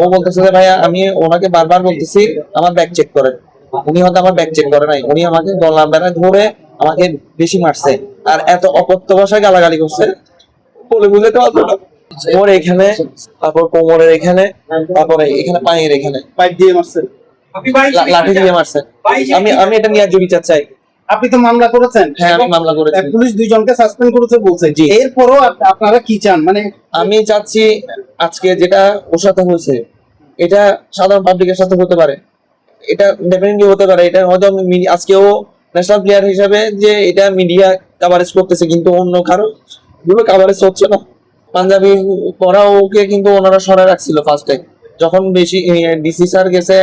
ও বলতেছে যে ভাইয়া আমি ওনাকে বারবার বলতেছি আমার ব্যাগ চেক করেন, উনি হয়তো আমার ব্যাগ চেক করে নাই, উনি আমাকে গলা বেড়া ধরে আমাকে বেশি মারছে আর এত অকথ্য ভাষায় গালাগালি করছে বলে বুঝাতে পারবো না। ওর এখানে, তারপর কোমরের এখানে, তারপরে এখানে পায়ের এখানে পাইপ দিয়ে মারছেন? লাঠি দিয়ে মারছে। আমি আমি এটা নিয়ে বিচার চাই। আপনি তো মামলা করেছেন? হ্যাঁ আমি মামলা করেছি। পুলিশ 2 জনকে সাসপেন্ড করেছে বলছে। জি। এরপরও আপনারা কি চান? মানে আমি চাচ্ছি আজকে যেটা ওর সাথে হয়েছে এটা সাধারণ পাবলিকের সাথে হতে পারে, এটা ডেফিনেটলি হতে পারে, এটা হয়তো আজকেও ন্যাশনাল প্লেয়ার হিসাবে যে এটা মিডিয়া কভারেজ করতেছে, কিন্তু অন্য কারো গুলো কভারেজ হচ্ছে না। পাঞ্জাবি পরা ওকে কিন্তু ওনারা সরাই রাখছিল ফার্স্টে, যখন বেশি ডিসি স্যার গেছে,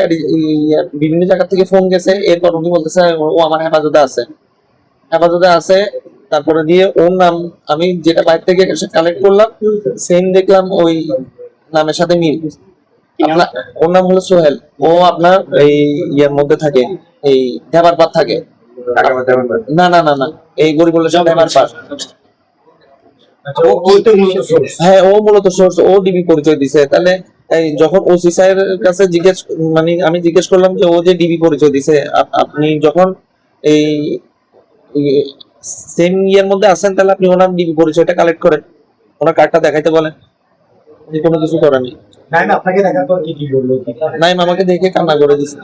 বিভিন্ন জায়গা থেকে ফোন গেছে, এরপর উনি বলতেছে ও আমার হেফাজতে আছে, হেফাজতে আছে। তারপরে দিয়ে ওর নাম আমি যেটা বাইরে থেকে কালেক্ট করলাম সেম দেখলাম ওই নামের সাথে মিল। আপনার ওর নাম হলো সোহেল, ও আপনার এই ইয়ের মধ্যে থাকে, এই ঢেবার থাকে। না না না না, এই গরিবুল্লাহ শাহ ঢেবার পার। হ্যাঁ ও মূলত সোর্স, ও ডিবি পরিচয় দিছে। তাহলে এই যখন ওসি স্যারের কাছে মানে আমি জিজ্ঞেস করলাম যে ও যে ডিবি পরিচয় দিছে, আপনি যখন এই সেম ইয়ের মধ্যে আছেন তাহলে আপনি ওনার ডিবি পরিচয়টা কালেক্ট করেন, ওনার কার্ডটা দেখাইতে বলেন। কোনো কিছু করেনি। আপনাকে দেখার পর কি বললো? নাইম আমাকে দেখে কান্না করে দিচ্ছে।